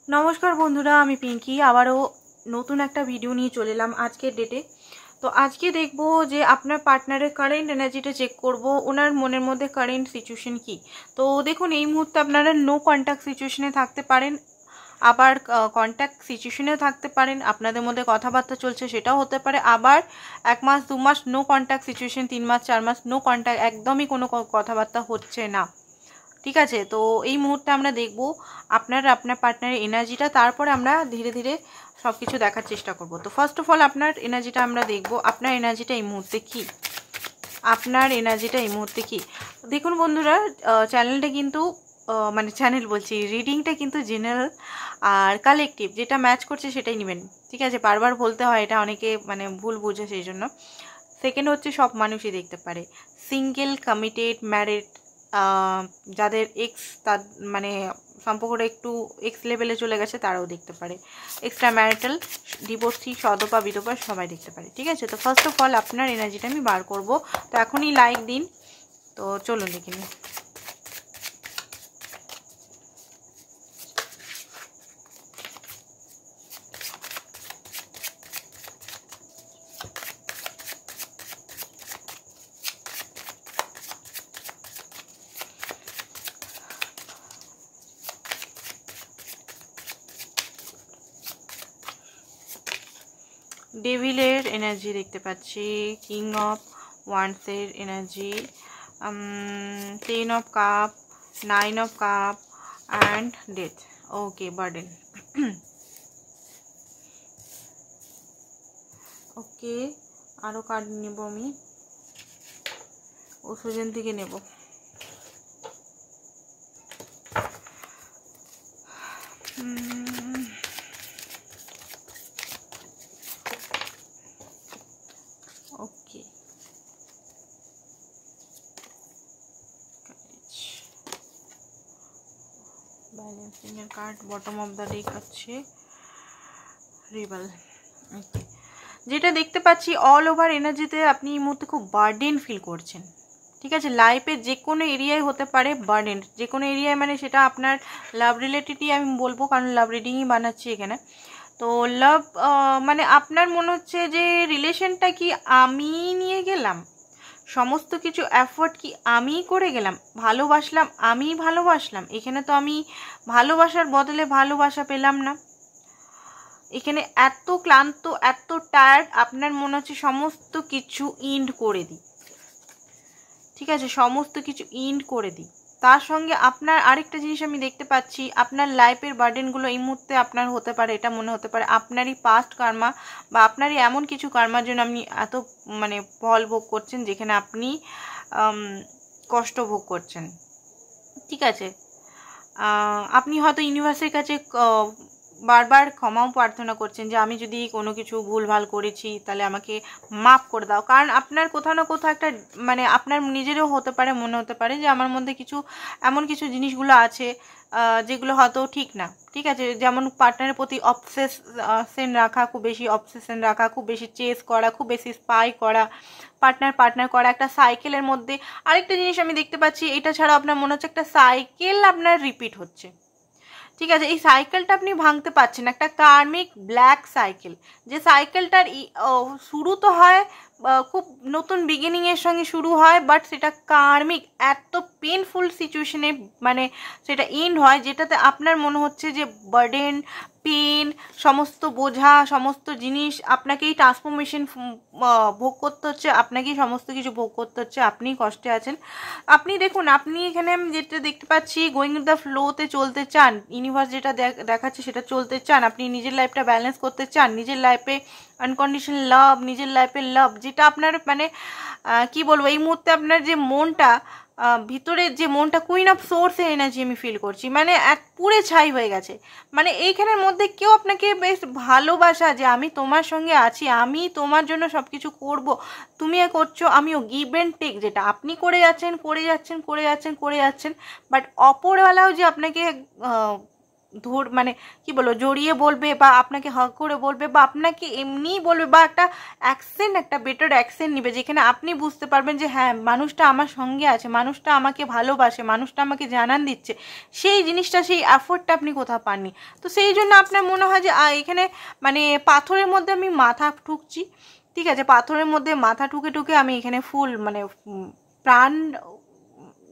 নমস্কার বন্ধুরা, আমি পিঙ্কি আবারও নতুন একটা ভিডিও নিয়ে চলে এলাম আজকের ডেটে। তো আজকে দেখব যে আপনার পার্টনারের কারেন্ট এনার্জিটা চেক করব, ওনার মনের মধ্যে কারেন্ট সিচুয়েশন কি। তো দেখুন, এই মুহূর্তে আপনারা নো কন্ট্যাক্ট সিচুয়েশনে থাকতে পারেন, আবার কন্ট্যাক্ট সিচুয়েশনেও থাকতে পারেন, আপনাদের মধ্যে কথাবার্তা চলছে সেটাও হতে পারে, আবার 1 মাস 2 মাস নো কন্ট্যাক্ট সিচুয়েশন, 3 মাস 4 মাস নো কন্ট্যাক্ট, একদমই কোনো কথাবার্তা হচ্ছে না। ঠিক আছে, তো এই মুহূর্তে আমরা দেখব আপনার পার্টনারের এনার্জিটা, তারপরে আমরা ধীরে ধীরে সব কিছু দেখার চেষ্টা করব। তো ফার্স্ট অফ অল আপনার এনার্জিটা আমরা দেখব, আপনার এনার্জিটা এই মুহূর্তে কি, আপনার এনার্জিটা এই মুহূর্তে কি। দেখুন বন্ধুরা, চ্যানেলটা কিন্তু মানে চ্যানেল বলছি, রিডিংটা কিন্তু জেনারেল আর কালেকটিভ, যেটা ম্যাচ করছে সেটাই নেবেন। ঠিক আছে, বারবার বলতে হয়, এটা অনেকে মানে ভুল বুঝে, সেই জন্য। সেকেন্ড হচ্ছে, সব মানুষই দেখতে পারে, সিঙ্গেল, কমিটেড, ম্যারিড, যাদের এক্স, তার মানে সম্পর্কটা একটু এক্স লেভেলে চলে গেছে তারাও দেখতে পারে, এক্সট্রা ম্যারিটাল, ডিভোর্সি, সদপা, বিধবা সবাই দেখতে পারে। ঠিক আছে, তো ফার্স্ট অফ অল আপনার এনার্জিটা আমি বার করব। তো এখনই লাইক দিন, তো চলুন দেখে নিই। ডেভিলের এনার্জি দেখতে পাচ্ছি, কিং অফ ওয়ান্ডসের energy, 10 of cup, 9 of cup and death. Okay, burden. Okay, আরও কার্ড নেব আমি, ওষুধের থেকে নেব। ওকে, ব্যালেন্সিং এর card, bottom of the deck আছে রিবেল। ওকে, যেটা দেখতে পাচ্ছি অল ওভার এনার্জিতে আপনি এই মুহূর্তে খুব বার্ডেন ফিল করছেন। ঠিক আছে, লাইফে যে কোনো এরিয়ায় হতে পারে বার্ডেন, যে কোনো এরিয়ায়, মানে সেটা আপনার লাভ রিলেটেডই আমি বলবো, কারণ লাভ রিডিংই বানাচ্ছি এখানে। তো লাভ মানে আপনার মনে হচ্ছে যে রিলেশনটা কি আমি নিয়ে গেলাম, সমস্ত কিছু এফোর্ট কি আমি করে গেলাম, ভালোবাসলাম, এখানে তো আমি ভালোবাসার বদলে ভালোবাসা পেলাম না। এখানে এত ক্লান্ত, এত টায়ার্ড, আপনার মনে হচ্ছে সমস্ত কিছু ইন্ড করে দিই। ঠিক আছে, সমস্ত কিছু ইন্ড করে দিই। তার সঙ্গে আপনার আরেকটা জিনিস আমি দেখতে পাচ্ছি, আপনার লাইফের বার্ডেনগুলো এই মুহূর্তে আপনার হতে পারে, এটা মনে হতে পারে আপনারই পাস্ট কার্মা, বা আপনারই এমন কিছু কার্মার জন্য আপনি এত মানে ফল ভোগ করছেন, যেখানে আপনি কষ্ট ভোগ করছেন। ঠিক আছে, আপনি হয়তো ইউনিভার্সের কাছে বারবার ক্ষমাও প্রার্থনা করছেন যে আমি যদি কোনো কিছু ভুলভাল করেছি তাহলে আমাকে মাফ করে দাও, কারণ আপনার কোথাও না কোথাও একটা মানে আপনার নিজেরও হতে পারে, মনে হতে পারে যে আমার মধ্যে কিছু এমন কিছু জিনিসগুলো আছে যেগুলো হয়তো ঠিক না। ঠিক আছে, যেমন পার্টনারের প্রতি অবসেশন রাখা, খুব বেশি অবসেশন রাখা, খুব বেশি চেস করা, খুব বেশি স্পাই করা, পার্টনার করা, একটা সাইকেলের মধ্যে। আরেকটা জিনিস আমি দেখতে পাচ্ছি, এটা ছাড়া আপনার মনে হচ্ছে একটা সাইকেল আপনার রিপিট হচ্ছে। ঠিক আছে, এই সাইকেলটা আপনি ভাঙতে পারছেন, একটা কার্মিক ব্ল্যাক সাইকেল, যে সাইকেলটার শুরু তো হয় খুব নতুন বিগিনিংয়ের সঙ্গে শুরু হয়, বাট সেটা কার্মিক এত পেনফুল সিচুয়েশনে মানে সেটা এন্ড হয়, যেটাতে আপনার মনে হচ্ছে যে বার্ডেন, পেন, সমস্ত বোঝা, সমস্ত জিনিস আপনাকেই ট্রান্সফরমেশন ভোগ করতে হচ্ছে, আপনাকেই সমস্ত কিছু ভোগ করতে হচ্ছে, আপনিই কষ্টে আছেন। আপনি দেখুন, আপনি এখানে যেটা দেখতে পাচ্ছি, গোয়িং উইথ দ্য ফ্লোতে চলতে চান, ইউনিভার্স যেটা দেখাচ্ছে সেটা চলতে চান, আপনি নিজের লাইফটা ব্যালেন্স করতে চান, নিজের লাইফে আনকন্ডিশনাল লাভ, নিজের লাইফে লাভ, যেটা আপনার মানে কি বলবো, এই মুহূর্তে আপনার যে মনটা, ভিতরের যে মনটা, কুইন অফ সোর্সের এনার্জি আমি ফিল করছি, মানে এক পুরে ছাই হয়ে গেছে। মানে এইখানের মধ্যে কেউ আপনাকে বেশ ভালোবাসা, যে আমি তোমার সঙ্গে আছি, আমি তোমার জন্য সব কিছু করবো, তুমি করছো, আমিও, গিভ অ্যান্ড টেক, যেটা আপনি করে যাচ্ছেন, বাট অপরওয়ালাও যে আপনাকে মানে কি বলবো, জড়িয়ে বলবে বা আপনাকে হক করে বলবে বা আপনাকে এমনিই বলবে, বা একটা অ্যাকসেন্ট, একটা বেটার অ্যাকসেন্ট নেবে যেখানে আপনি বুঝতে পারবেন যে হ্যাঁ মানুষটা আমার সঙ্গে আছে, মানুষটা আমাকে ভালোবাসে, মানুষটা আমাকে জানান দিচ্ছে। সেই জিনিসটা, সেই এফোর্টটা আপনি কোথাও পাননি। তো সেই জন্য আপনার মনে হয় যে এখানে মানে পাথরের মধ্যে আমি মাথা ঠুকছি, ঠিক আছে, পাথরের মধ্যে মাথা ঠুকে ঠুকে আমি এখানে ফুল মানে প্রাণ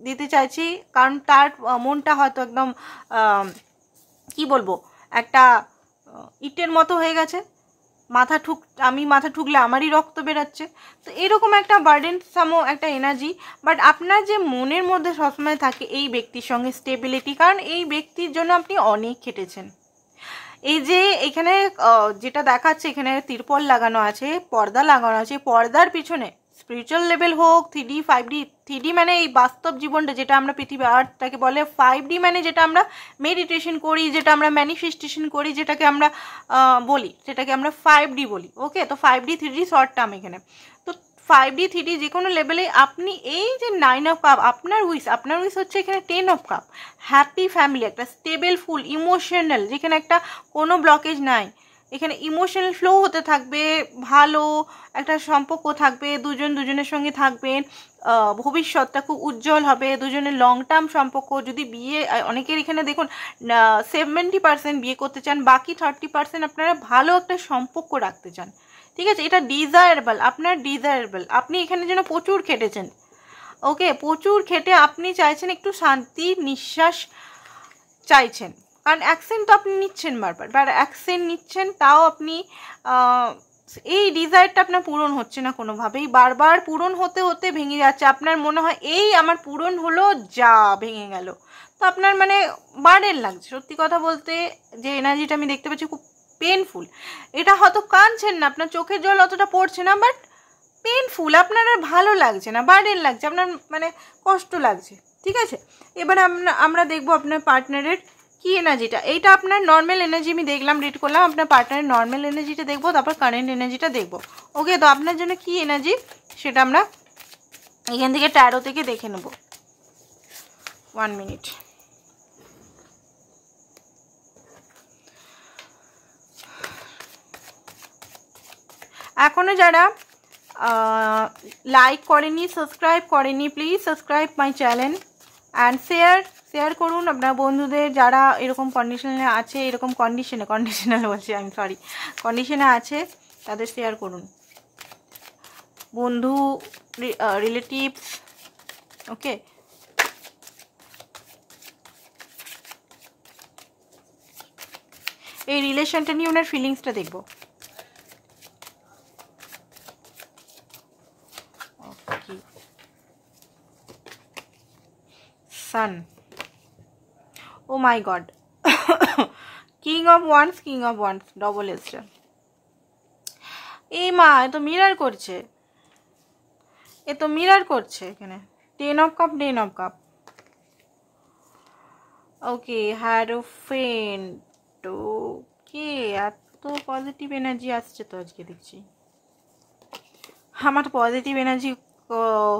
দিতে চাইছি, কারণ তার মনটা হয়তো একদম কি বলবো, একটা ইটের মতো হয়ে গেছে। আমি মাথা ঠুকলে আমারই রক্ত বেরাচ্ছে। তো এরকম একটা বার্ডেন সামো একটা এনার্জি। বাট আপনার যে মনের মধ্যে সবসময় থাকে এই ব্যক্তির সঙ্গে স্টেবিলিটি, কারণ এই ব্যক্তির জন্য আপনি অনেক খেটেছেন। এই যে এখানে যেটা দেখাচ্ছে, এখানে তিরপল লাগানো আছে, পর্দা লাগানো আছে, পর্দার পিছনে স্পিরিচুয়াল লেভেল হোক, 3D 5D, 3D মানে এই বাস্তব জীবনটা যেটা আমরা পৃথিবী আর্থটাকে বলে, 5D মানে যেটা আমরা মেডিটেশন করি, যেটা আমরা ম্যানিফেস্টেশন করি, যেটাকে আমরা বলি, সেটাকে আমরা 5D বলি। ওকে, তো 5D 3D শর্ট টার্ম এখানে। তো 5D 3D যে কোনো লেভেলে আপনি এই যে 9 অফ কাপ, আপনার উইশ হচ্ছে এখানে 10 অফ কাপ, হ্যাপি ফ্যামিলি, একটা স্টেবল ফুল ইমোশনাল, যেখানে একটা কোনো ব্লকেজ নাই, এখানে ইমোশনাল ফ্লো হতে থাকবে, ভালো একটা সম্পর্ক থাকবে, দুজনের সঙ্গে থাকবেন, ভবিষ্যৎটা খুব উজ্জ্বল হবে, দুজনের লং টার্ম সম্পর্ক। যদি বিয়ে, অনেকের এখানে দেখুন 70% বিয়ে করতে চান, বাকি 30% আপনারা ভালো একটা সম্পর্ক রাখতে চান, ঠিক আছে, এটা ডিজায়ারেবল, আপনার ডিজায়ারেবল। আপনি এখানে যেন প্রচুর খেটেছেন, ওকে, প্রচুর খেটে আপনি চাইছেন একটু শান্তির নিঃশ্বাস চাইছেন, কারণ অ্যাকসেন্ট তো আপনি নিচ্ছেন বারবার অ্যাকসেন্ট নিচ্ছেন, তাও আপনি এই ডিজায়ারটা আপনার পূরণ হচ্ছে না কোনোভাবেই, বারবার পূরণ হতে হতে ভেঙে যাচ্ছে। আপনার মনে হয় এই আমার পূরণ হলো, যা ভেঙে গেল। তো আপনার মানে বার্ডেন লাগছে, সত্যি কথা বলতে যে এনার্জিটা আমি দেখতে পাচ্ছি খুব পেনফুল। এটা হয়তো কাঁদছেন না, আপনার চোখের জল অতটা পড়ছে না, বাট পেনফুল, আপনার আর ভালো লাগছে না, বার্ডেন লাগছে, আপনার মানে কষ্ট লাগছে, ঠিক আছে। এবার আমরা দেখবো আপনার পার্টনারের কি এনার্জিটা। এইটা আপনার নর্মাল এনার্জি আমি দেখলাম, রিড করলাম, আপনার পার্টনারের নর্মাল এনার্জিটা দেখবো, তারপর কারেন্ট এনার্জিটা দেখবো। ওকে, তো আপনার জন্য কি এনার্জি সেটা আমরা এখান থেকে ট্যারো থেকে দেখে নেব। 1 মিনিট। এখনো যারা লাইক করেনি, সাবস্ক্রাইব করেনি, please subscribe my channel and share করুন আপনার বন্ধুদের যারা এরকম কন্ডিশনে আছে, এরকম কন্ডিশনাল বলছি, আমি সরি, কন্ডিশনে আছে, তাদের শেয়ার করুন, বন্ধু, রিলেটিভস। ওকে, এই রিলেশনটা নিয়ে ওনার ফিলিংসটা দেখবো। Sun, oh my God, king of wands, double এসটা। এই মা, এ তো মিরার করছে এখানে। 10 অফ কাপ। ওকে, হ্যারোফেন্ট। ওকে, এত পজিটিভ এনার্জি আসছে তো আজকে দেখছি। আমার পজিটিভ এনার্জি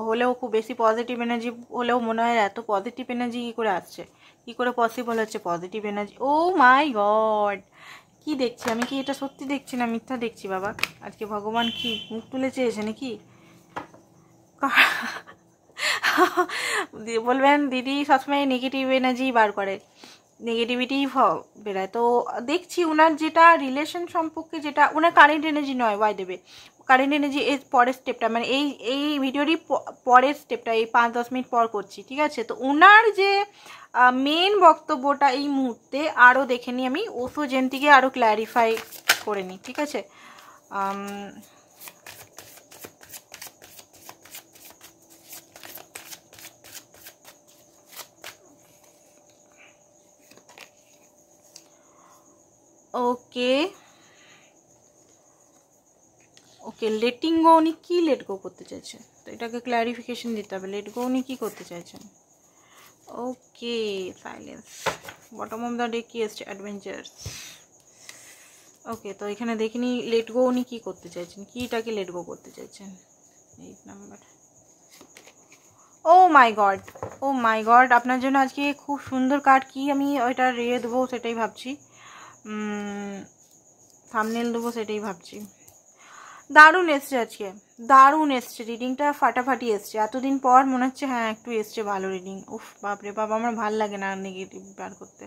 হলেও, খুব বেশি পজিটিভ এনার্জি হলেও মনে হয় এত পজিটিভ এনার্জি কী করে আসছে, কী করে পসিবল হচ্ছে positive energy. O my god, কি দেখছি আমি? কি এটা সত্যি দেখছি না মিথ্যা দেখছি বাবা? আজকে ভগবান কি মুখ তুলে চেয়েছে নাকি? বলবেন দিদি সবসময় নেগেটিভ এনার্জি বার করে, নেগেটিভিটি বেরায়। তো দেখছি ওনার যেটা রিলেশন সম্পর্কে, যেটা ওনার কারেন্ট এনার্জি নয়, ওয়াই দেবে কারেন্ট এনার্জি এর পরের স্টেপটা, মানে এই ভিডিওরই পরের স্টেপটা এই 5-10 মিনিট পর করছি, ঠিক আছে। তো ওনার যে মেন বক্তব্যটা এই মুহূর্তে আরও দেখে নিই আমি, ওসো জেন্টিকে আরও ক্ল্যারিফাই করে নিই, ঠিক আছে। ওকে, লেটিং গো, উনি কি লেট গো করতে চাইছেন? তো এটাকে ক্ল্যারিফিকেশন দিতে হবে, লেট গো উনি কি করতে চাইছেন। Okay, silence, bottom of the day কি এসছে? অ্যাডভেঞ্চার্স। ওকে, তো এখানে দেখিনি লেট গো উনি কি করতে চাইছেন, কিটাকে লেট গো করতে চাইছেন। 8 number. O my god, O my god, আপনার জন্য আজকে খুব সুন্দর কার্ড। কি আমি ওইটা রেয়ে দেবো সেটাই ভাবছি, থাম্বনেল দেবো সেটাই ভাবছি। দারুণ এসছে আজকে, দারুণ এসছে, রিডিংটা ফাটাফাটি এসছে। এতদিন পর মনে হচ্ছে হ্যাঁ একটু এসছে ভালো রিডিং। উফ বাপরে বাবা, আমার ভাল লাগে না নেগেটিভ বার করতে।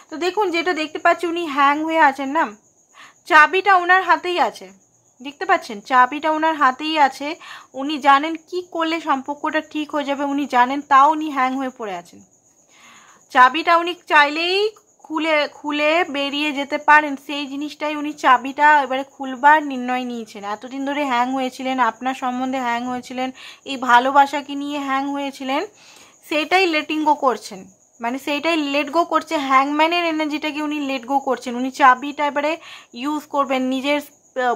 তো দেখুন যেটা দেখতে পাচ্ছি, উনি হ্যাং হয়ে আছেন না, চাবিটা ওনার হাতেই আছে, দেখতে পাচ্ছেন চাবিটা ওনার হাতেই আছে। উনি জানেন কি করলে সম্পর্কটা ঠিক হয়ে যাবে, উনি জানেন, তাও উনি হ্যাং হয়ে পড়ে আছেন। চাবিটা উনি চাইলেই খুলে খুলে বেরিয়ে যেতে পারেন, সেই জিনিসটাই উনি চাবিটা এবারে খুলবার নির্ণয় নিয়েছেন। এতদিন ধরে হ্যাং হয়েছিলেন, আপনার সম্বন্ধে হ্যাং হয়েছিলেন, এই ভালোবাসাকে নিয়ে হ্যাং হয়েছিলেন, সেটাই লেটিং গো করছেন, মানে সেইটাই লেট গো করছে। হ্যাংম্যানের এনার্জিটাকে উনি লেট গো করছেন। উনি চাবিটা এবারে ইউজ করবেন নিজের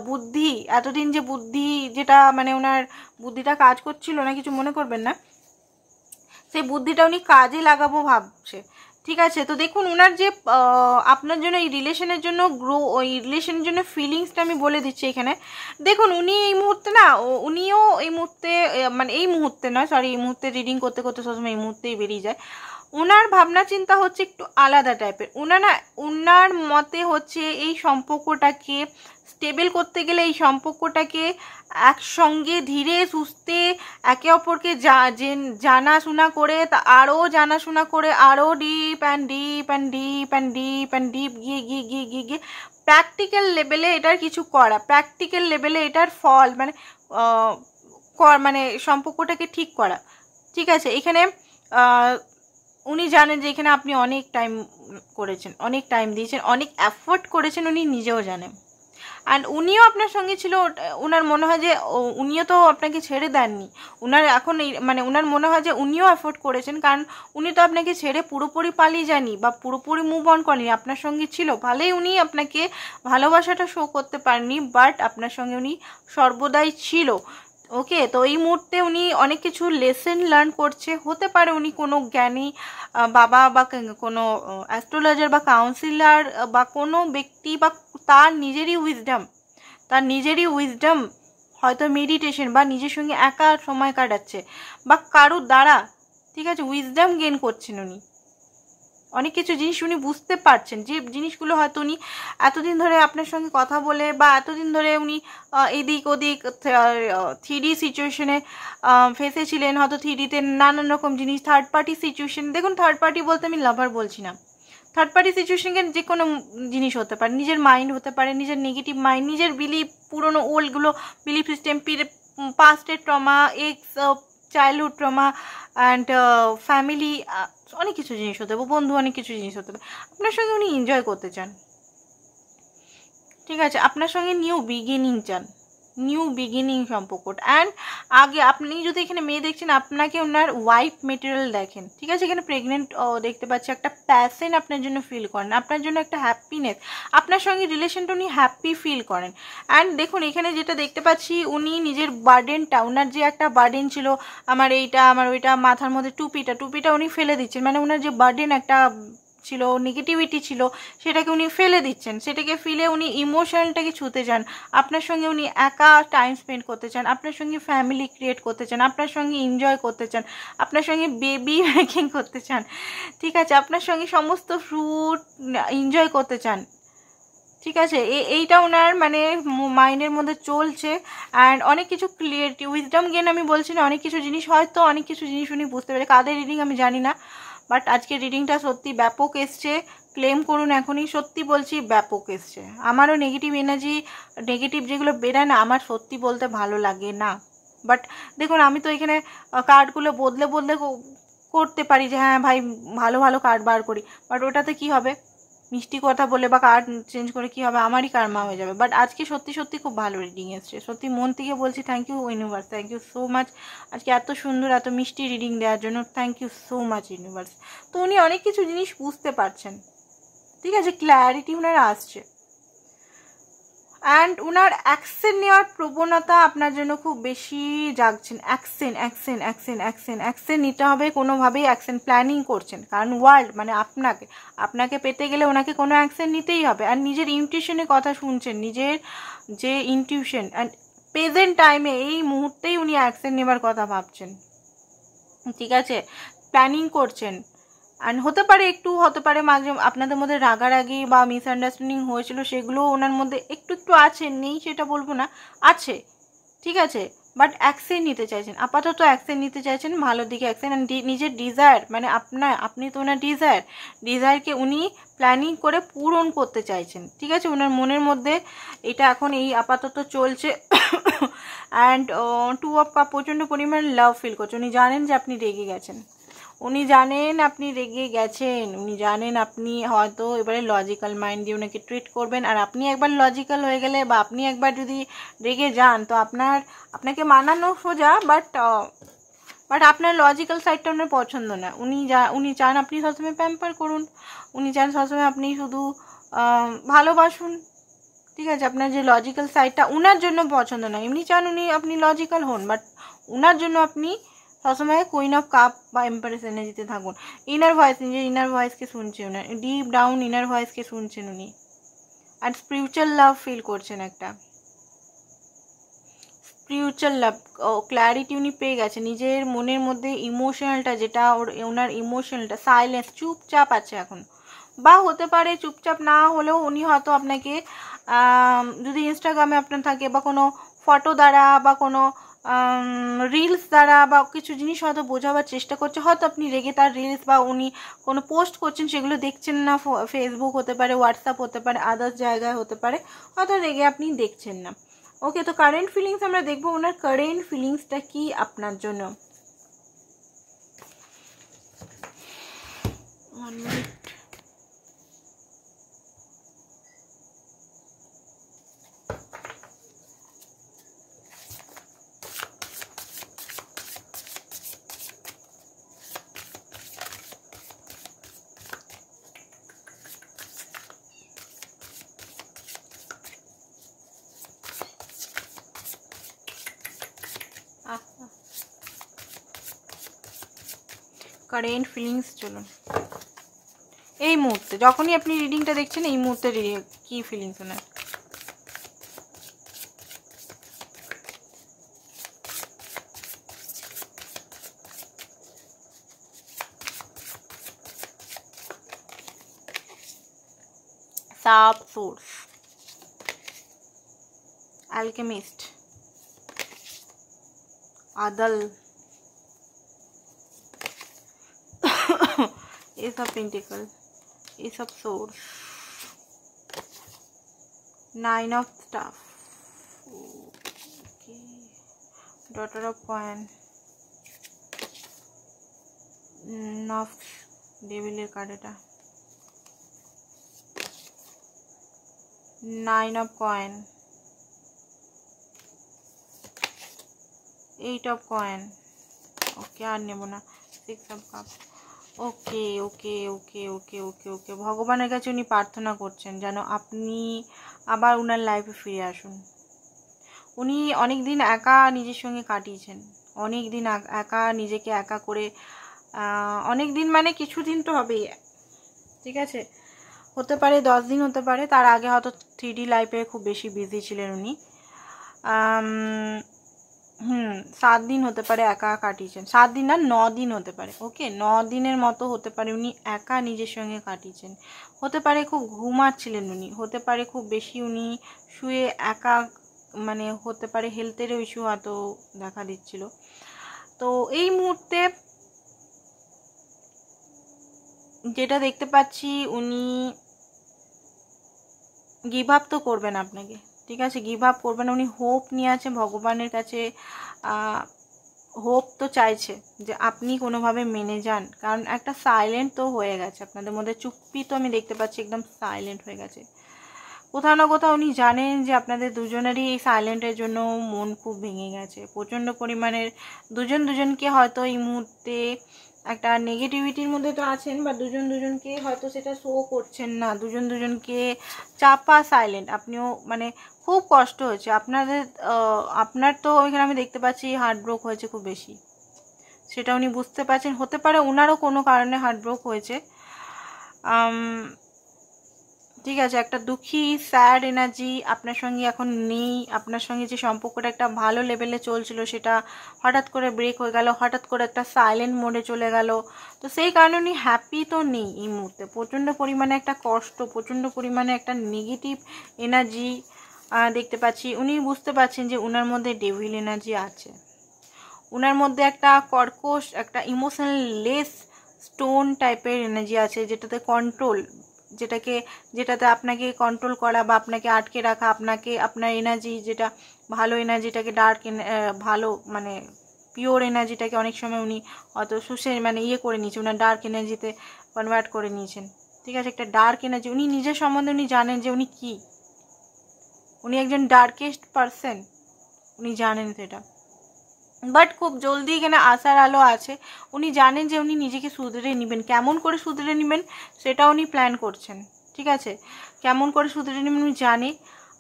বুদ্ধি, এতদিন যে বুদ্ধি, যেটা মানে ওনার বুদ্ধিটা কাজ করছিল না, কিছু মনে করবেন না, সেই বুদ্ধিটা উনি কাজে লাগাবো ভাবছে। ঠিক আছে, তো দেখুন ওনার যে আপনার জন্য এই রিলেশনের জন্য ওই রিলেশনের জন্য ফিলিংসটা আমি বলে দিচ্ছি এখানে। দেখুন উনি এই মুহূর্তে না, উনিও এই মুহূর্তে, মানে এই মুহূর্তে নয় সরি, এই মুহূর্তে রিডিং করতে করতে সবসময় এই মুহূর্তেই বেরিয়ে যায়। ওনার ভাবনা চিন্তা হচ্ছে একটু আলাদা টাইপের। ওনার মতে হচ্ছে এই সম্পর্কটাকে স্টেবল করতে গেলে, এই সম্পর্কটাকে একসঙ্গে ধীরে সুস্থে একে অপরকে জানাশোনা করে, তা আরও জানাশোনা করে, আরও deep and deep and deep and deep and deep গিয়ে গিয়ে গিয়ে গিয়ে গিয়ে প্র্যাকটিক্যাল লেভেলে এটার কিছু করা, প্র্যাকটিক্যাল লেভেলে এটার ফল মানে মানে সম্পর্কটাকে ঠিক করা। ঠিক আছে, এখানে উনি জানেন যে এখানে আপনি অনেক টাইম করেছেন, অনেক টাইম দিয়েছেন, অনেক এফোর্ট করেছেন, উনি নিজেও জানেন। অ্যান্ড উনিও আপনার সঙ্গে ছিল, ওনার মনে হয় যে উনিও তো আপনাকে ছেড়ে দেননি, ওনার এখন মানে ওনার মনে হয় যে উনিও এফোর্ট করেছেন, কারণ উনি তো আপনাকে ছেড়ে পুরোপুরি পালিয়ে যাননি বা পুরোপুরি মুভ অন করেনি, আপনার সঙ্গে ছিল। ভালোই উনি আপনাকে ভালোবাসাটা শো করতে পারেননি, বাট আপনার সঙ্গে উনি সর্বদাই ছিল। ওকে, তো এই মুহূর্তে উনি অনেক কিছু লেসেন লার্ন করছে, হতে পারে উনি কোনো জ্ঞানী বাবা বা কোনো অ্যাস্ট্রোলজার বা কাউন্সিলার বা কোনো ব্যক্তি বা তার নিজেরই উইজডম হয়তো মেডিটেশন বা নিজের সঙ্গে একা সময় কাটাচ্ছে বা কারুর দ্বারা, ঠিক আছে, উইজডম গেইন করছেন উনি। অনেক কিছু জিনিস উনি বুঝতে পারছেন, যে জিনিসগুলো হয়তো উনি এতদিন ধরে আপনার সঙ্গে কথা বলে বা এতদিন ধরে উনি এদিক ওদিক 3D সিচুয়েশনে ফেসেছিলেন, হয়তো 3Dতে নানান রকম জিনিস, থার্ড পার্টি সিচুয়েশন। দেখুন থার্ড পার্টি বলতে আমি লাভার বলছি না, থার্ড পার্টি সিচুয়েশনকে যে কোনো জিনিস হতে পারে, নিজের মাইন্ড হতে পারে, নিজের নেগেটিভ মাইন্ড, নিজের বিলিফ, পুরনো ওল্ডগুলো বিলিফ সিস্টেম, পাস্টের trauma, ex childhood trauma and family, অনেক কিছু জিনিস হতে পারে, বন্ধু, অনেক কিছু জিনিস হতে পারে। আপনার সঙ্গে উনি এনজয় করতে চান, ঠিক আছে, আপনার সঙ্গে নিউ বিগিনিং চান, নিউ বিগিনিং সম্পর্কটা। অ্যান্ড আগে আপনি যদি এখানে মেয়ে দেখছেন, আপনাকে ওনার ওয়াইফ মেটেরিয়াল দেখেন, ঠিক আছে, এখানে প্রেগনেন্ট দেখতে পাচ্ছি, একটা প্যাশন আপনার জন্য ফিল করেন, আপনার জন্য একটা হ্যাপিনেস, আপনার সঙ্গে রিলেশনটা উনি হ্যাপি ফিল করেন। অ্যান্ড দেখুন এখানে যেটা দেখতে পাচ্ছি, উনি নিজের বার্ডেনটা, ওনার যে একটা বার্ডেন ছিল, আমার এইটা আমার ওইটা, মাথার মধ্যে টুপিটা উনি ফেলে দিচ্ছেন, মানে ওনার যে বার্ডেন একটা ছিল, নেগেটিভিটি ছিল, সেটাকে উনি ফেলে দিচ্ছেন, সেটাকে ফেলে উনি ইমোশনালটাকে ছুঁতে চান, আপনার সঙ্গে উনি একা টাইম স্পেন্ড করতে চান, আপনার সঙ্গে ফ্যামিলি ক্রিয়েট করতে চান, আপনার সঙ্গে এনজয় করতে চান, আপনার সঙ্গে বেবি মেকিং করতে চান, ঠিক আছে, আপনার সঙ্গে সমস্ত ফ্রুট এনজয় করতে চান, ঠিক আছে, এইটা ওনার মানে মাইন্ডের মধ্যে চলছে। অ্যান্ড অনেক কিছু ক্লিয়ারিটি, উইজডম গেন আমি বলছি না, অনেক কিছু জিনিস হয়তো, অনেক কিছু জিনিস উনি বুঝতে পারে। কাদের রিডিং আমি জানি না, বাট আজকে রিডিংটা সত্যি ব্যাপক এসছে, ক্লেম করুন এখনই, সত্যি বলছি ব্যাপক এসছে। আমারও নেগেটিভ এনার্জি, নেগেটিভ যেগুলো বেরায় না, আমার সত্যি বলতে ভালো লাগে না, বাট দেখুন আমি তো এখানে কার্ডগুলো বদলে করতে পারি, যে হ্যাঁ ভাই ভালো ভালো কার্ড বার করি, বাট ওটাতে কি হবে, মিষ্টি কথা বলে বা কার্ড চেঞ্জ করে কি হবে, আমারই কার্মা হয়ে যাবে। বাট আজকে সত্যি সত্যি খুব ভালো রিডিং এসছে, সত্যি মন থেকে বলছি thank you universe, thank you so much আজকে এত সুন্দর এত মিষ্টি রিডিং দেওয়ার জন্য, thank you so much universe. তো উনি অনেক কিছু জিনিস বুঝতে পারছেন, ঠিক আছে, ক্ল্যারিটি ওনার আসছে। অ্যান্ড ওনার অ্যাকশন নেওয়ার প্রবণতা আপনার জন্য খুব বেশি জাগছেন, অ্যাকশন নিতে হবে, কোনোভাবেই অ্যাকশন প্ল্যানিং করছেন, কারণ ওয়ার্ল্ড মানে আপনাকে পেতে গেলে ওনাকে কোনো অ্যাকশন নিতেই হবে। আর নিজের ইনটিউশনের কথা শুনছেন, নিজের যে ইনটিউশন, অ্যান্ড প্রেজেন্ট টাইমে এই মুহূর্তেই উনি অ্যাকশন নেবার কথা ভাবছেন, ঠিক আছে, প্ল্যানিং করছেন। অ্যান্ড হতে পারে মাঝে আপনাদের মধ্যে রাগারাগি বা মিসআন্ডারস্ট্যান্ডিং হয়েছিল, সেগুলোও ওনার মধ্যে একটু আছে, নেই সেটা বলবো না, আছে, ঠিক আছে। বাট অ্যাকশন নিতে চাইছেন, আপাতত অ্যাকশন নিতে চাইছেন, ভালোর দিকে অ্যাকশন। নিজের ডিজায়ার, মানে আপনি তো ওনার ডিজায়ারকে উনি প্ল্যানিং করে পূরণ করতে চাইছেন, ঠিক আছে। ওনার মনের মধ্যে এটা এখন এই আপাতত চলছে। অ্যান্ড 2 অফ কাপ প্রচণ্ড পরিমাণ লাভ ফিল করছে। উনি জানেন যে আপনি রেগে গেছেন, উনি জানেন আপনি হয়তো এবারে লজিক্যাল মাইন্ড দিয়ে ওনাকে ট্রিট করবেন। আর আপনি একবার লজিক্যাল হয়ে গেলে বা আপনি একবার যদি রেগে যান তো আপনাকে মানানো সোজা, বাট আপনার লজিক্যাল সাইডটা ওনার পছন্দ না। উনি চান আপনি সবসময় প্যাম্পার করুন, উনি চান সবসময় আপনি শুধু ভালোবাসুন, ঠিক আছে। আপনার যে লজিক্যাল সাইডটা ওনার জন্য পছন্দ না, এমনি চান আপনি লজিক্যাল হন, বাট ওনার জন্য আপনি সবসময় কুইন অফ কাপ বা এম্পারেস এনার্জিতে থাকুন। নিজের ইনার ভয়েসকে শুনছেন, ওনার ডিপ ডাউন ইনার ভয়েসকে শুনছেন উনি। আর স্পিরিচুয়াল লাভ ফিল করছেন, একটা স্পিরিচুয়াল লাভ ক্ল্যারিটি উনি পেয়ে গেছে। নিজের মনের মধ্যে ইমোশনালটা যেটা ওনার ইমোশনালটা সাইলেন্স, চুপচাপ আছে এখন। বা হতে পারে চুপচাপ না হলেও উনি হয়তো আপনাকে যদি ইনস্টাগ্রামে আপনার থাকে বা কোনো ফটো দ্বারা বা কোনো রিলস দ্বারা বা কিছু জিনিস হয়তো বোঝাবার চেষ্টা করছে, হয়তো আপনি রেগে তার রিলস বা উনি কোনো পোস্ট করছেন সেগুলো দেখছেন না, ফেসবুক হতে পারে, হোয়াটসঅ্যাপ হতে পারে, আদার্স জায়গায় হতে পারে, হয়তো রেগে আপনি দেখছেন না। ওকে, তো কারেন্ট ফিলিংস আমরা দেখবো, ওনার কারেন্ট ফিলিংসটা কি আপনার জন্য। 1 মিনিট। কারেন্ট ফিলিংস চলুন এই মুহূর্তে, যখনই আপনি রিডিংটা দেখছেন এই মুহূর্তে কি ফিলিংস ওনার। সাব সোর্স, অ্যালকেমিস্ট, আদল, Ace of Pentacles, Ace of Swords, 9 of Staff, okay. Daughter of Coin, of Devil card এটা, 9 of Coin, 8 of Coin, ওকে আর নেব না, 6 of Cups। ওকে ওকে ওকে ওকে ওকে ওকে ভগবানের কাছে উনি প্রার্থনা করছেন যেন আপনি আবার উনার লাইফে ফিরে আসুন। উনি অনেক দিন একা নিজের সঙ্গে কাটিয়েছেন, অনেক দিন একা নিজেকে একা করে, অনেক দিন মানে কিছুদিন তো হবেই, ঠিক আছে। হতে পারে 10 দিন, হতে পারে তার আগে হয়তো 3D লাইফে খুব বেশি বিজি ছিলেন উনি। 7 দিন হতে পারে একা কাটিয়েছেন, 7 দিন না 9 দিন হতে পারে, ওকে 9 দিনের মতো হতে পারে উনি একা নিজের সঙ্গে কাটিয়েছেন। হতে পারে খুব ঘুমাচ্ছিলেন উনি, হতে পারে খুব বেশি উনি শুয়ে একা, মানে হতে পারে হেলথেরও ইস্যু হয়তো দেখা দিচ্ছিল। তো এই মুহূর্তে যেটা দেখতে পাচ্ছি উনি গিভ আপ তো করবেন আপনাকে, ঠিক আছে, গিভ আপ করবেন। উনি হোপ নিয়ে আছে ভগবানের কাছে, হোপ তো চাইছে যে আপনি কোনোভাবে মেনে যান, কারণ একটা সাইলেন্ট তো হয়ে গেছে আপনাদের মধ্যে, চুপ্পি তো আমি দেখতে পাচ্ছি একদম সাইলেন্ট হয়ে গেছে। কোথাও না কোথাও উনি জানেন যে আপনাদের দুজনেরই এই সাইলেন্টের জন্য মন খুব ভেঙে গেছে প্রচণ্ড পরিমাণের। দুজনকে হয়তো এই মুহূর্তে একটা নেগেটিভিটির মধ্যে তো আছেন, বা দুজনকে হয়তো সেটা শো করছেন না, দুজনকে চাপা সাইলেন্ট। আপনিও মানে খুব কষ্ট হয়েছে আপনার তো ওইখানে আমি দেখতে পাচ্ছি হার্ট ব্রোক হয়েছে খুব বেশি, সেটা উনি বুঝতে পারছেন। হতে পারে ওনারও কোনো কারণে হার্ট ব্রোক হয়েছে, ঠিক আছে, একটা দুঃখী স্যাড এনার্জি আপনার সঙ্গে এখন নেই। আপনার সঙ্গে যে সম্পর্কটা একটা ভালো লেভেলে চলছিল সেটা হঠাৎ করে ব্রেক হয়ে গেল, হঠাৎ করে একটা সাইলেন্ট মোডে চলে গেল। তো সেই কারণে উনি হ্যাপি তো নেই এই মুহূর্তে। প্রচণ্ড পরিমাণে একটা কষ্ট, প্রচণ্ড পরিমাণে একটা নেগেটিভ এনার্জি দেখতে পাচ্ছি। উনি বুঝতে পারছেন যে ওনার মধ্যে ডেভিল এনার্জি আছে, ওনার মধ্যে একটা কর্কশ, একটা ইমোশনাল লেস স্টোন টাইপের এনার্জি আছে, যেটাতে কন্ট্রোল, যেটাতে আপনাকে কন্ট্রোল করা বা আপনাকে আটকে রাখা, আপনাকে আপনার এনার্জি যেটা ভালো এনার্জিটাকে ডার্ক ভালো মানে পিওর এনার্জিটাকে অনেক সময় উনি অত মানে করে নিয়েছেন, ওনার ডার্ক এনার্জিতে কনভার্ট করে নিয়েছেন। ঠিক আছে, একটা ডার্ক এনার্জি উনি নিজের সম্বন্ধে উনি জানেন যে উনি কি, উনি একজন ডার্কেস্ট পারসন, উনি জানেন সেটা। বাট খুব জলদি এখানে আসার আলো আছে। উনি জানেন যে উনি নিজেকে শুধরে নেবেন, কেমন করে শুধরে নেবেন সেটা উনি প্ল্যান করছেন। ঠিক আছে, কেমন করে শুধরে নেবেন উনি জানে।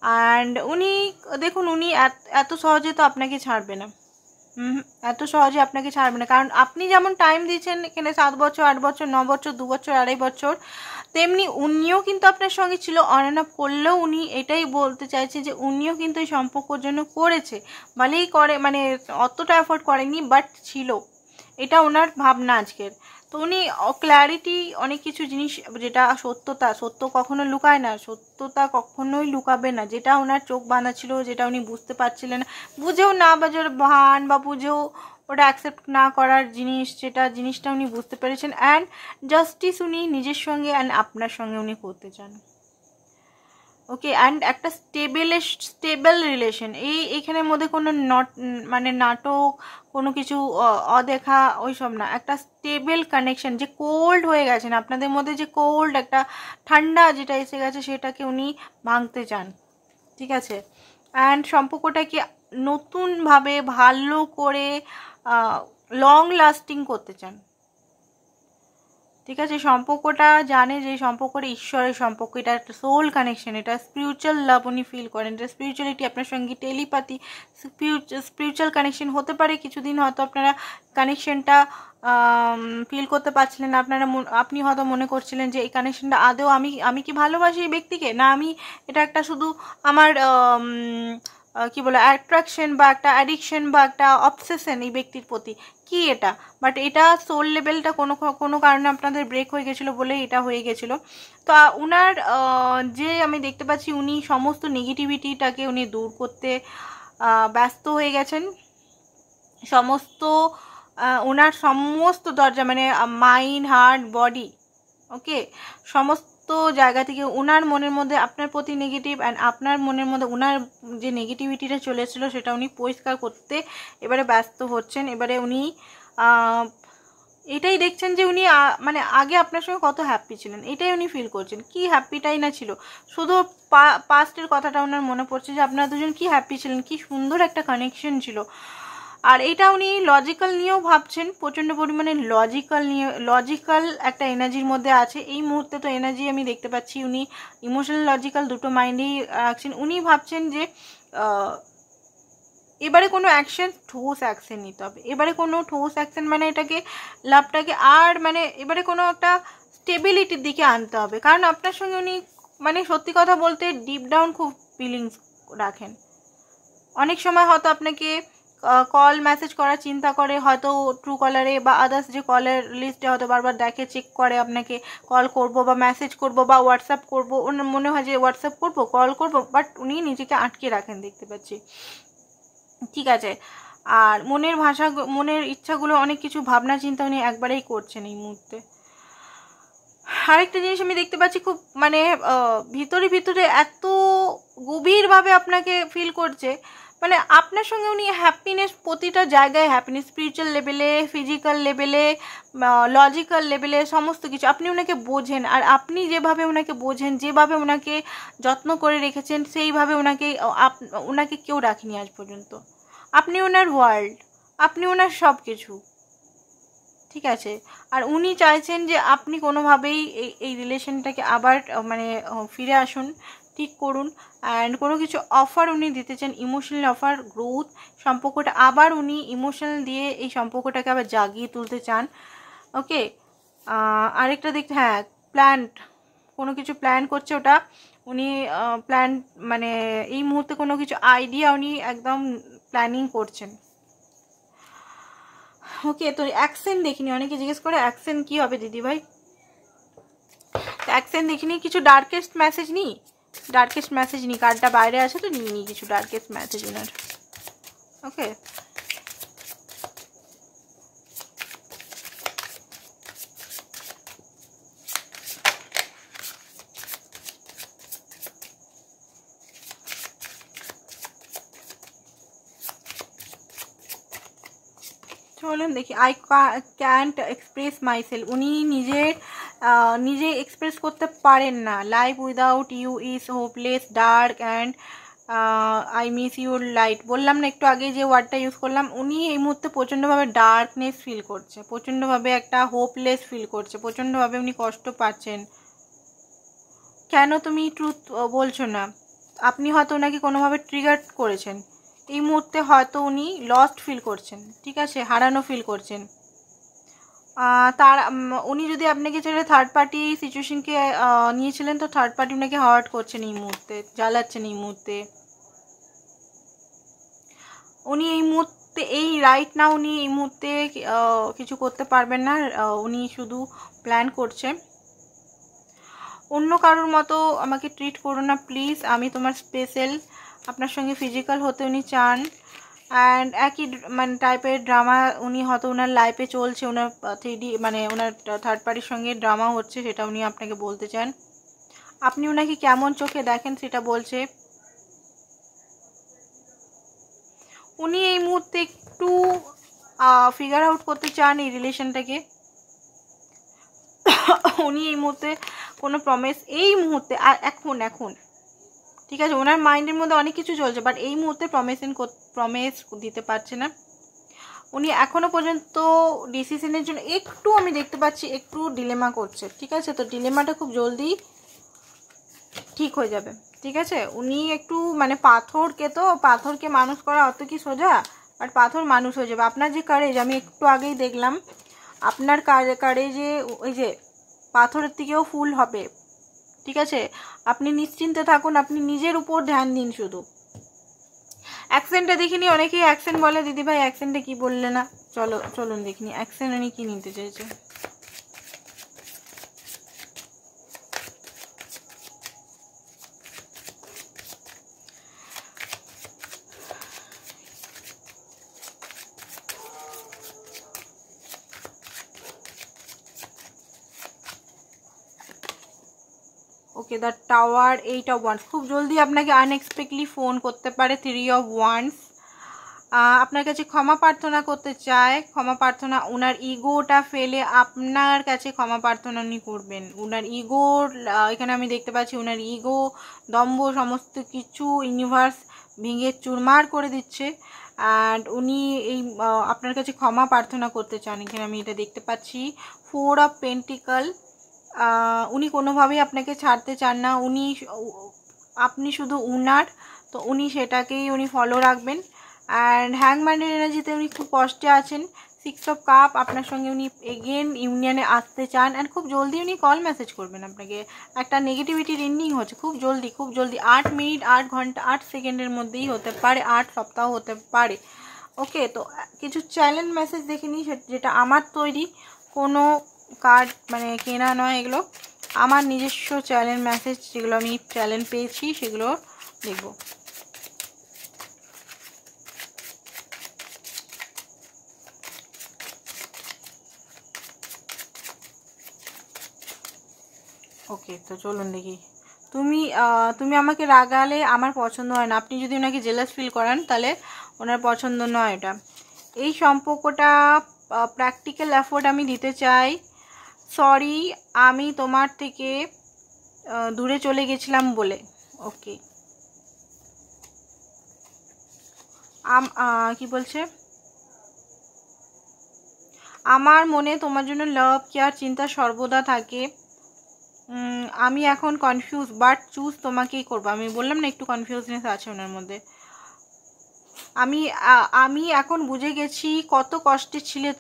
অ্যান্ড উনি দেখুন, উনি এত সহজে তো আপনাকে ছাড়বে না, এত সহজে আপনাকে ছাড়বে না। কারণ আপনি যেমন টাইম দিয়েছেন এখানে 7 বছর, 8 বছর, 9 বছর, 2 বছর, 2.5 বছর, তেমনি উনিও কিন্তু আপনার সঙ্গে ছিল। অন অ্যান্ড অফ করলেও উনি এটাই বলতে চাইছে যে উনিও কিন্তু এই সম্পর্কের জন্য করেছে, ভালোই করে, মানে অতটা এফোর্ট করেনি, বাট ছিল, এটা ওনার ভাবনা আজকের। তো উনি ক্ল্যারিটি অনেক কিছু জিনিস, যেটা সত্য কখনো লুকায় না, সত্যতা কখনোই লুকাবে না। যেটা ওনার চোখ বাঁধা ছিল, যেটা উনি বুঝতে পারছিলেন না, বুঝেও না বাজার ভান বা বুঝেও ওটা অ্যাকসেপ্ট না করার জিনিসটা উনি বুঝতে পেরেছেন। অ্যান্ড জাস্টিস উনি নিজের সঙ্গে অ্যান্ড আপনার সঙ্গে উনি করতে চান। ওকে, অ্যান্ড একটা স্টেবল রিলেশন, এইখানের মধ্যে কোনো মানে নাটক, কোনো কিছু অদেখা ওইসব না, একটা স্টেবল কানেকশন। যে কোল্ড হয়ে গেছেন আপনাদের মধ্যে, যে কোল্ড একটা ঠান্ডা যেটা এসে গেছে সেটাকে উনি ভাঙতে চান। ঠিক আছে, অ্যান্ড সম্পর্কটাকে নতুনভাবে ভালো করে লং লাস্টিং করতে চান। ঠিক আছে, সম্পর্কটা জানে যে সম্পর্কটা ঈশ্বরের সম্পর্ক, এটা একটা সোল কানেকশন, এটা স্পিরিচুয়াল লাভ উনি ফিল করেন, এটা স্পিরিচুয়ালিটি আপনার সঙ্গে টেলিপ্যাথি, স্পিরিচুয়াল কানেকশন হতে পারে। কিছুদিন হয়তো আপনারা কানেকশনটা ফিল করতে পারছিলেন না, আপনি হয়তো মনে করছিলেন যে এই কানেকশনটা আদৌ আমি কি ভালোবাসি এই ব্যক্তিকে, না আমি এটা একটা শুধু আমার কি বলে অ্যাট্রাকশন বা একটা অ্যাডিকশন বা একটা অবসেশন এই ব্যক্তির প্রতি, কি এটা। বাট এটা সোল লেভেলটা কোনো কারণে আপনাদের ব্রেক হয়ে গেছিলো বলে এটা হয়ে গেছিলো। তো উনার যে আমি দেখতে পাচ্ছি উনি সমস্ত নেগেটিভিটিটাকে উনি দূর করতে ব্যস্ত হয়ে গেছেন। ওনার সমস্ত দরজা, মানে মাইন্ড, হার্ট, বডি, ওকে, সমস্ত জায়গা থেকে ওনার মনের মধ্যে আপনার প্রতি নেগেটিভ অ্যান্ড আপনার মনের মধ্যে ওনার যে নেগেটিভিটিটা চলেছিল সেটা উনি পরিষ্কার করতে এবারে ব্যস্ত হচ্ছেন। এবারে উনি এটাই দেখছেন যে উনি মানে আগে আপনার সঙ্গে কত হ্যাপি ছিলেন, এটাই উনি ফিল করছেন। কি হ্যাপিটাই না ছিল, শুধু পাস্টের কথাটা ওনার মনে পড়ছে যে আপনারা দুজন কি হ্যাপি ছিলেন, কি সুন্দর একটা কানেকশন ছিল। আর এটা উনি লজিক্যাল নিয়েও ভাবছেন, প্রচণ্ড পরিমাণে লজিক্যাল একটা এনার্জির মধ্যে আছে এই মুহূর্তে। তো এনার্জি আমি দেখতে পাচ্ছি উনি ইমোশনাল লজিক্যাল দুটো মাইন্ডেই রাখছেন। উনি ভাবছেন যে এবারে কোনো অ্যাকশন, ঠোস অ্যাকশন নিতে হবে। এবারে কোনো ঠোস অ্যাকশন মানে এটাকে লাভটাকে আর মানে এবারে কোনো একটা স্টেবিলিটির দিকে আনতে হবে। কারণ আপনার সঙ্গে উনি মানে সত্যি কথা বলতে ডিপ ডাউন খুব ফিলিংস রাখেন। অনেক সময় হয়তো আপনাকে কল মেসেজ করার চিন্তা করে, হয়তো ট্রু কলারে বা আদার্স যে কলের লিস্টে হয়তো বারবার দেখে, চেক করে আপনাকে কল করব বা মেসেজ করব বা হোয়াটসঅ্যাপ করব, ওনার মনে হয় যে হোয়াটসঅ্যাপ করব, কল করব, বাট উনি নিজেকে আটকে রাখেন দেখতে পাচ্ছি। ঠিক আছে, আর মনের ইচ্ছাগুলো অনেক কিছু ভাবনা চিন্তা উনি একবারেই করছেন এই মুহূর্তে। আরেকটা জিনিস আমি দেখতে পাচ্ছি, খুব মানে ভিতরে এত গভীরভাবে আপনাকে ফিল করছে, মানে আপনার সঙ্গে উনি হ্যাপিনেস, প্রতিটা জায়গায় হ্যাপিনেস, স্পিরিচুয়াল লেভেলে, ফিজিক্যাল লেভেলে, লজিক্যাল লেভেলে, সমস্ত কিছু আপনি ওনাকে বোঝেন। আর আপনি যেভাবে ওনাকে বোঝেন, যেভাবে ওনাকে যত্ন করে রেখেছেন, সেইভাবে ওনাকে কেউ রাখেনি আজ পর্যন্ত। আপনি ওনার ওয়ার্ল্ড, আপনি ওনার সব কিছু। ঠিক আছে, আর উনি চাইছেন যে আপনি কোনোভাবেই এই রিলেশনটাকে আবার মানে ফিরে আসুন, ঠিক করুন। অ্যান্ড কোনো কিছু অফার উনি দিতে চান, ইমোশনাল অফার, গ্রোথ, সম্পর্কটা আবার উনি ইমোশনাল দিয়ে এই সম্পর্কটাকে আবার জাগিয়ে তুলতে চান। ওকে, আরেকটা দেখতে, হ্যাঁ, প্ল্যান্ট, কোনো কিছু প্ল্যান করছে, ওটা উনি প্ল্যান মানে এই মুহূর্তে কোনো কিছু আইডিয়া উনি একদম প্ল্যানিং করছেন। ওকে, তো অ্যাকশন দেখিনি, অনেকে জিজ্ঞেস করে অ্যাকশন কি হবে দিদিভাই। অ্যাকশন দেখিনি, কিছু ডার্কেস্ট মেসেজ নিই, ডার্কেস্ট মেসেজ নিই, কার্ডটা বাইরে আছে তো নিয়ে নিই কিছু ডার্কেস্ট মেসেজ ওনার। ওকে, চলুন দেখি। আই ক্যান্ট এক্সপ্রেস মাইসেলফ, উনি নিজে এক্সপ্রেস করতে পারেন না। Life without you is hopeless, dark and I miss your light. বললাম না একটু আগে যে ওয়ার্ডটা ইউজ করলাম, উনি এই মুহূর্তে প্রচণ্ডভাবে ডার্কনেস ফিল করছে, প্রচণ্ডভাবে একটা হোপলেস ফিল করছে, প্রচণ্ডভাবে উনি কষ্ট পাচ্ছেন। কেন তুমি ট্রুথ বলছো না? আপনি হয়তো ওনাকে কোনোভাবে ট্রিগার করেছেন, এই মুহূর্তে হয়তো উনি লস্ট ফিল করছেন, ঠিক আছে, হারানো ফিল করছেন। উনি যদি আপনাকে ছেড়ে থার্ড পার্টি সিচুয়েশনকে নিয়েছিলেন, তো থার্ড পার্টি ওনাকে হার্ট করছেন এই মুহূর্তে, জ্বালাচ্ছেন এই মুহূর্তে। উনি এই মুহূর্তে এই রাইট না, উনি এই মুহূর্তে কিছু করতে পারবেন না, উনি শুধু প্ল্যান করছে। অন্য কারোর মতো আমাকে ট্রিট করো না প্লিজ, আমি তোমার স্পেশাল। আপনার সঙ্গে ফিজিক্যাল হতে উনি চান, অ্যান্ড একই মানে টাইপের ড্রামা উনি হয়তো ওনার লাইফে চলছে, ওনার 3D মানে ওনার থার্ড পার্টির সঙ্গে ড্রামা হচ্ছে, সেটা উনি আপনাকে বলতে চান। আপনি ওনাকে কেমন চোখে দেখেন সেটা বলছে। উনি এই মুহূর্তে একটু ফিগার আউট করতে চান এই রিলেশনটাকে। উনি এই মুহূর্তে কোনো প্রমিস এই মুহূর্তে আর এখন ঠিক আছে, ওনার মাইন্ডের মধ্যে অনেক কিছু চলছে, বাট এই মুহূর্তে প্রমিস দিতে পারছে না। উনি এখনো পর্যন্ত ডিসিশনের জন্য একটু আমি দেখতে পাচ্ছি একটু ডিলেমা করছে, ঠিক আছে। তো ডিলেমাটা খুব জলদি ঠিক হয়ে যাবে, ঠিক আছে। উনি একটু মানে পাথরকে মানুষ করা অত কি সোজা, বাট পাথর মানুষ হয়ে যাবে। আপনার যে কারেজ, আমি একটু আগেই দেখলাম আপনার কারেজে ওই যে পাথরের থেকেও ফুল হবে, ঠিক আছে। আপনি নিশ্চিন্তে থাকুন, আপনি নিজের উপর ধ্যান দিন শুধু। অ্যাকসেন্টটা দেখিনি, অনেকেই অ্যাকসেন্ট বলে দিদিভাই অ্যাকসেন্টে কি বললে না। চলুন দেখিনি অ্যাকসেন্ট উনি কি নিতে চাইছে। ওকে, দ্য টাওয়ার, 8 of Wands, খুব জলদি আপনাকে আনএক্সপেক্টলি ফোন করতে পারে। 3 of Wands, আপনার কাছে ক্ষমা প্রার্থনা করতে চায়, ক্ষমা প্রার্থনা, ওনার ইগোটা ফেলে আপনার কাছে ক্ষমা প্রার্থনা উনি করবেন। ওনার ইগোর এখানে আমি দেখতে পাচ্ছি, ওনার ইগো দম্ভ সমস্ত কিছু ইউনিভার্স ভেঙে চুরমার করে দিচ্ছে, অ্যান্ড উনি এই আপনার কাছে ক্ষমা প্রার্থনা করতে চান, এখানে আমি এটা দেখতে পাচ্ছি। 4 of Pentacles, উনি কোনোভাবেই আপনাকে ছাড়তে চান না, আপনি শুধু উনার, তো উনি সেটাকেই উনি ফলো রাখবেন। অ্যান্ড হ্যাংম্যানের এনার্জিতে উনি খুব কষ্টে আছেন। 6 of Cups, আপনার সঙ্গে উনি এগেন ইউনিয়নে আসতে চান, অ্যান্ড খুব জলদি উনি কল মেসেজ করবেন আপনাকে। একটা নেগেটিভিটির এন্ডিং হচ্ছে খুব জলদি 8 মিনিট 8 ঘন্টা 8 সেকেন্ডের মধ্যেই হতে পারে, 8 সপ্তাহ হতে পারে। ওকে, তো কিছু চ্যালেঞ্জ মেসেজ দেখে নিই, যেটা আমার তৈরি, কোনো কার্ড মানে কেনা নয়, এগুলো আমার নিজস্ব চ্যালেঞ্জ মেসেজ, যেগুলো আমি চ্যালেঞ্জ পেয়েছি সেগুলো দেখব। ওকে, তো চলুন দেখি। তুমি আমাকে রাগালে আমার পছন্দ হয় না। আপনি যদি ওনাকে জেলাস ফিল করান তাহলে ওনার পছন্দ নয় এটা। এই সম্পর্কটা প্র্যাকটিক্যাল এফোর্ট আমি দিতে চাই। সরি, আমি তোমার থেকে দূরে চলে গেছিলাম বলে। ওকে, কি বলছে, আমার মনে তোমার জন্য লাভ কেয়ার চিন্তা সর্বদা থাকে। আমি এখন কনফিউজ, বাট চুজ তোমাকেই করবো। আমি বললাম না একটু কনফিউজনেস আছে ওনার মধ্যে। আমি এখন বুঝে গেছি কত কষ্টে ছিলে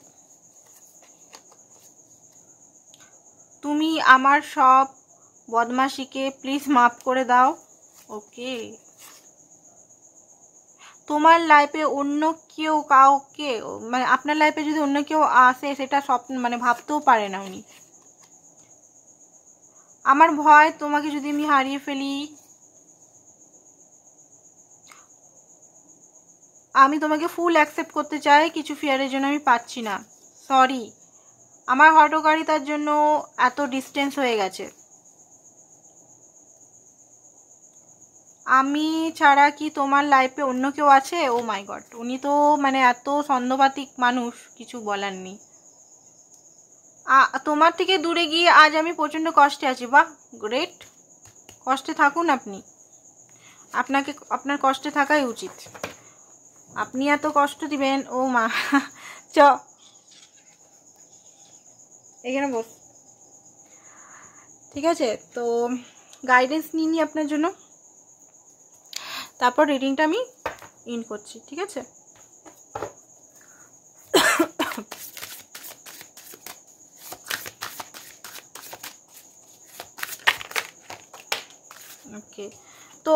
তুমি, আমার সব বদমাশিকে প্লিজ মাফ করে দাও। ওকে, তোমার লাইফে অন্য কেউ কাউকে মানে আপনার লাইফে যদি অন্য কেউ আসে সেটা স্বপ্ন মানে ভাবতেও পারে না উনি। আমার ভয় তোমাকে যদি আমি হারিয়ে ফেলি, আমি তোমাকে ফুল অ্যাকসেপ্ট করতে চাই, কিছু ফিয়ারের জন্য আমি পাচ্ছি না। সরি, আমার হটকারিতার জন্য এত ডিস্টেন্স হয়ে গেছে। আমি ছাড়া কি তোমার লাইফে অন্য কেউ আছে? ও মাই গড, উনি তো মানে এত সন্দেহবাতিক মানুষ, কিছু বলার নেই। তোমার থেকে দূরে গিয়ে আজ আমি প্রচণ্ড কষ্টে আছি। বাহ, গ্রেট, কষ্টে থাকুন আপনি, আপনাকে আপনার কষ্টে থাকাই উচিত। আপনি এত কষ্ট দিবেন? ও মা, চ এখানে বস। ঠিক আছে, তো গাইডেন্স নিয়ে নিই আপনার জন্য, তারপর রিডিংটা আমি ইন করছি। ঠিক আছে, ওকে। তো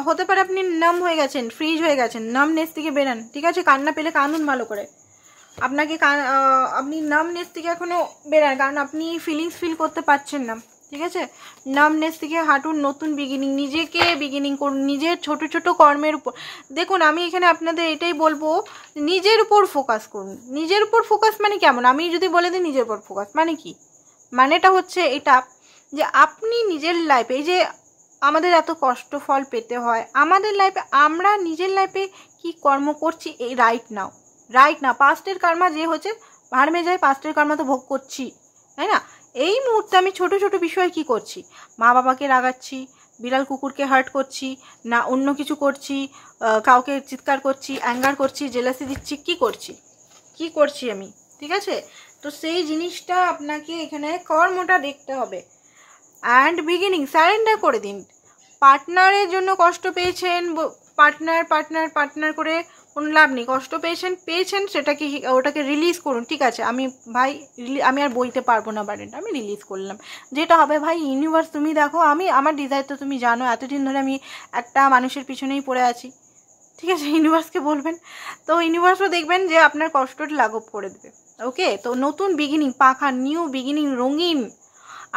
হতে পারে আপনি নাম হয়ে গেছেন, ফ্রিজ হয়ে গেছেন, নামনেস থেকে বেরান। ঠিক আছে, কান্না পেলে কানুন ভালো করে, আপনাকে আপনি নামনেস থেকে এখনও বেরান, কারণ আপনি ফিলিংস ফিল করতে পারছেন না। ঠিক আছে, নামনেস থেকে হাঁটুন, নতুন বিগিনিং, নিজেকে বিগিনিং করুন, নিজের ছোট ছোট কর্মের উপর। দেখুন, আমি এখানে আপনাদের এটাই বলবো, নিজের উপর ফোকাস করুন। নিজের উপর ফোকাস মানে কেমন, আমি যদি বলে দিই নিজের উপর ফোকাস মানে কি, মানেটা হচ্ছে এটা যে আপনি নিজের লাইফে, এই যে আমাদের এত কষ্ট ফল পেতে হয় আমাদের লাইফে, আমরা নিজের লাইফে কি কর্ম করছি এই রাইট না, পাস্টের কর্মা যে হচ্ছে ভাড়মে যায়, পাস্টের কর্মা তো ভোগ করছি, তাই না? এই মুহূর্তে আমি ছোট ছোট বিষয় কি করছি, মা বাবাকে রাগাচ্ছি, বিড়াল কুকুরকে হার্ট করছি, না অন্য কিছু করছি, কাউকে চিৎকার করছি, অ্যাঙ্গার করছি, জেলাসি দিচ্ছি, কি করছি আমি? ঠিক আছে, তো সেই জিনিসটা আপনাকে এখানে কর্মটা দেখতে হবে। অ্যান্ড বিগিনিং, সারেন্ডার করে দিন। পার্টনারের জন্য কষ্ট পেয়েছেন, পার্টনার করে কোনো লাভ নেই। কষ্ট পেয়েছেন সেটাকে, ওটাকে রিলিজ করুন। ঠিক আছে, আমি আর বইতে পারবো না বারেন্ট, আমি রিলিজ করলাম, যেটা হবে ভাই ইউনিভার্স তুমি দেখো, আমি আমার ডিজায়ার তো তুমি জানো, এতদিন ধরে আমি একটা মানুষের পিছনেই পড়ে আছি। ঠিক আছে, ইউনিভার্সকে বলবেন, তো ইউনিভার্সও দেখবেন যে আপনার কষ্টটা লাঘব করে দেবে। ওকে, তো নতুন বিগিনিং, পাখা, নিউ বিগিনিং, রঙিন।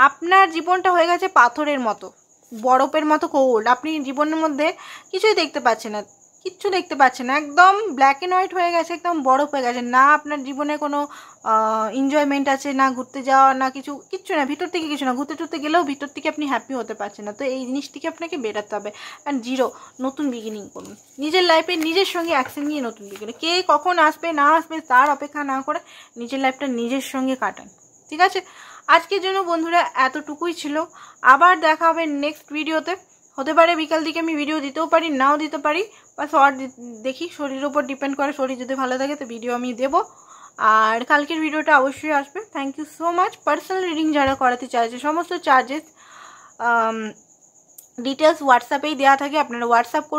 আপনার জীবনটা হয়ে গেছে পাথরের মতো, বরফের মতো কোল্ড। আপনি জীবনের মধ্যে কিছুই দেখতে পাচ্ছেন না, কিচ্ছু দেখতে পাচ্ছেন না, একদম ব্ল্যাক অ্যান্ড হোয়াইট হয়ে গেছে, একদম বরফ হয়ে গেছে। না আপনার জীবনে কোনো এনজয়মেন্ট আছে, না ঘুরতে যাওয়া, না কিচ্ছু না, ভিতর থেকে কিছু না, ঘুরতে টুরতে গেলেও ভিতর থেকে আপনি হ্যাপি হতে পারছেন না। তো এই জিনিস থেকে আপনাকে বেরাতে হবে। অ্যান্ড জিরো, নতুন বিগিনিং করুন নিজের লাইফে, নিজের সঙ্গে অ্যাকশন নিয়ে নতুন বিগিনিং। কে কখন আসবে না আসবে তার অপেক্ষা না করে নিজের লাইফটা নিজের সঙ্গে কাটান। ঠিক আছে, আজকের জন্য বন্ধুরা এতটুকুই ছিল। আবার দেখা হবে নেক্সট ভিডিওতে। হতে পারে বিকাল দিকে আমি ভিডিও দিতেও পারি, নাও দিতে পারি, বা শর্ট দেখি, শরীরের উপর ডিপেন্ড করে, শরীর যদি ভালো থাকে তো ভিডিও আমি দেবো। আর কালকের ভিডিওটা অবশ্যই আসবে। Thank you so much. Personal reading যারা করাতে চাইছে, সমস্ত চার্জেস ডিটেলস হোয়াটসঅ্যাপেই দেওয়া থাকে, আপনারা হোয়াটসঅ্যাপ করুন।